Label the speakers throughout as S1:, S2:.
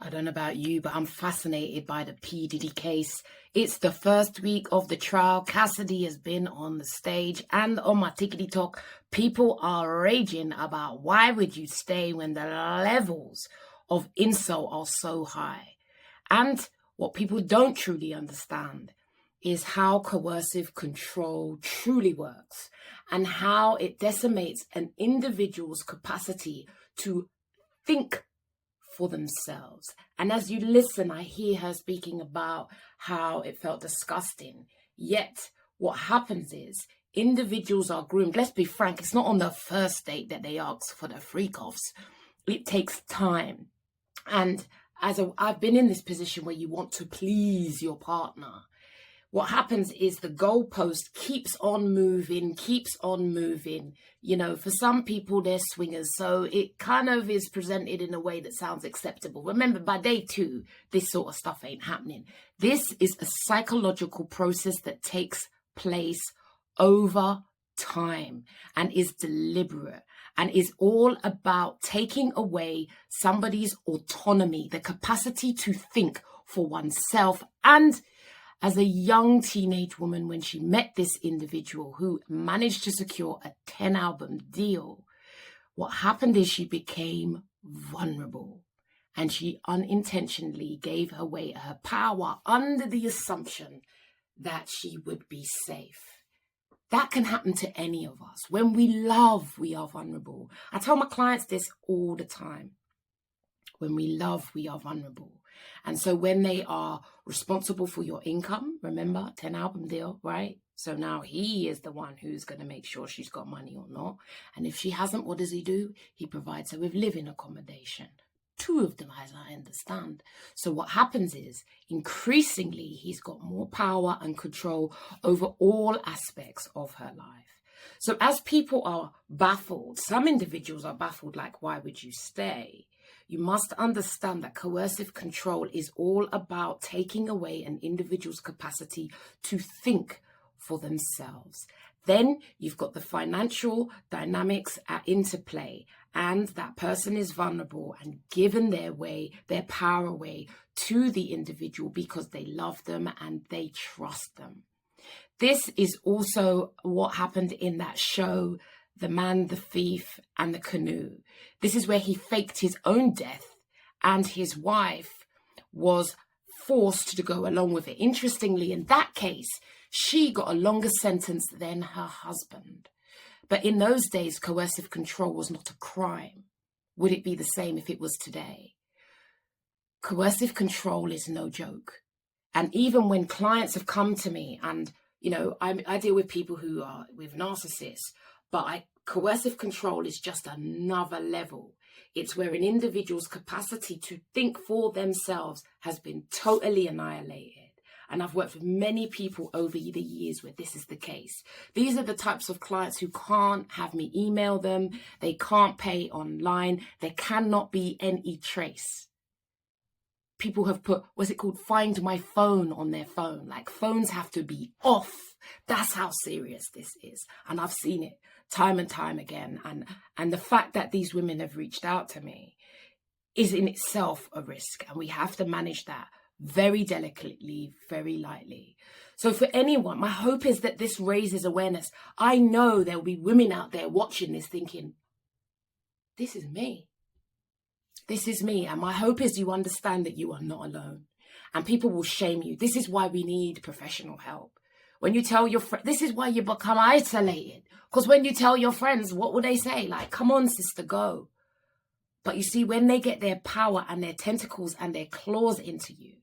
S1: I don't know about you, but I'm fascinated by the P. Diddy case. It's the first week of the trial. Cassidy has been on the stage and on my Tickety Talk. People are raging about why would you stay when the levels of insult are so high. And what people don't truly understand is how coercive control truly works and how it decimates an individual's capacity to think for themselves. And as you listen, I hear her speaking about how it felt disgusting. Yet what happens is individuals are groomed. Let's be frank, it's not on the first date that they ask for the freak-offs. It takes time. And I've been in this position where you want to please your partner. What happens is the goalpost keeps on moving. You know, for some people, they're swingers. So it kind of is presented in a way that sounds acceptable. Remember, by day 2, this sort of stuff ain't happening. This is a psychological process that takes place over time and is deliberate and is all about taking away somebody's autonomy, the capacity to think for oneself. And as a young teenage woman, when she met this individual who managed to secure a 10-album deal, what happened is she became vulnerable and she unintentionally gave away her power under the assumption that she would be safe. That can happen to any of us. When we love, we are vulnerable. I tell my clients this all the time. When we love, we are vulnerable. And so when they are responsible for your income, remember, 10-album deal, right? So now he is the one who's going to make sure she's got money or not. And if she hasn't, what does he do? He provides her with living accommodation. 2 of them, as I understand. So what happens is, increasingly, he's got more power and control over all aspects of her life. So as people are baffled, some individuals are baffled, like, why would you stay? You must understand that coercive control is all about taking away an individual's capacity to think for themselves. Then you've got the financial dynamics at interplay, and that person is vulnerable and given their power away to the individual because they love them and they trust them. This is also what happened in that show, The Man, the Thief, and the Canoe. This is where he faked his own death and his wife was forced to go along with it. Interestingly, in that case, she got a longer sentence than her husband. But in those days, coercive control was not a crime. Would it be the same if it was today? Coercive control is no joke. And even when clients have come to me and, you know, I deal with people who are with narcissists, but coercive control is just another level. It's where an individual's capacity to think for themselves has been totally annihilated. And I've worked with many people over the years where this is the case. These are the types of clients who can't have me email them. They can't pay online. There cannot be any trace. People have put, what's it called, find my phone on their phone. Like, phones have to be off. That's how serious this is. And I've seen it time and time again. And the fact that these women have reached out to me is in itself a risk. And we have to manage that very delicately, very lightly. So for anyone, my hope is that this raises awareness. I know there'll be women out there watching this thinking, this is me. This is me. And my hope is you understand that you are not alone. And people will shame you. This is why we need professional help. When you tell your friends, this is why you become isolated. Because when you tell your friends, what will they say? Like, come on, sister, go. But you see, when they get their power and their tentacles and their claws into you,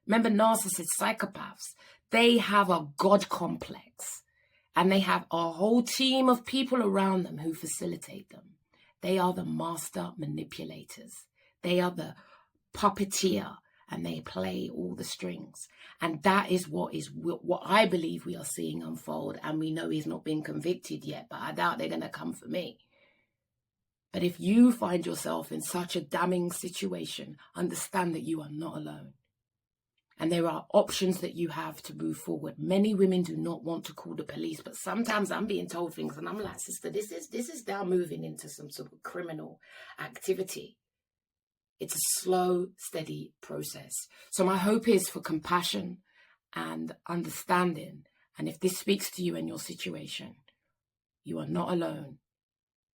S1: remember, narcissists, psychopaths, they have a God complex. And they have a whole team of people around them who facilitate them. They are the master manipulators. They are the puppeteer, and they play all the strings. And that is what I believe we are seeing unfold. And we know he's not been convicted yet, but I doubt they're going to come for me. But if you find yourself in such a damning situation, understand that you are not alone. And there are options that you have to move forward. Many women do not want to call the police, but sometimes I'm being told things and I'm like, sister, this is now moving into some sort of criminal activity. It's a slow, steady process. So my hope is for compassion and understanding. And if this speaks to you in your situation, you are not alone.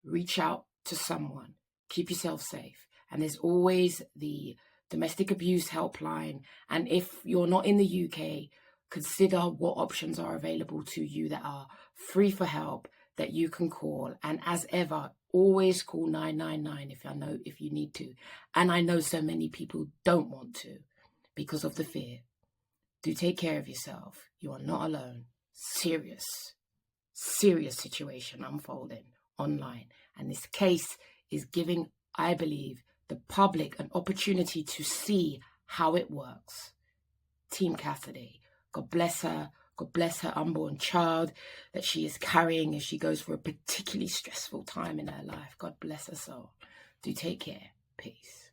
S1: Reach out to someone. Keep yourself safe. And there's always the domestic abuse helpline. And if you're not in the UK, consider what options are available to you that are free for help that you can call. And as ever, always call 999 if you need to. And I know so many people don't want to because of the fear. Do take care of yourself. You are not alone. Serious situation unfolding online. And this case is giving, I believe, the public an opportunity to see how it works. Team Cassidy, God bless her. God bless her unborn child that she is carrying as she goes for a particularly stressful time in her life. God bless her soul. Do take care. Peace.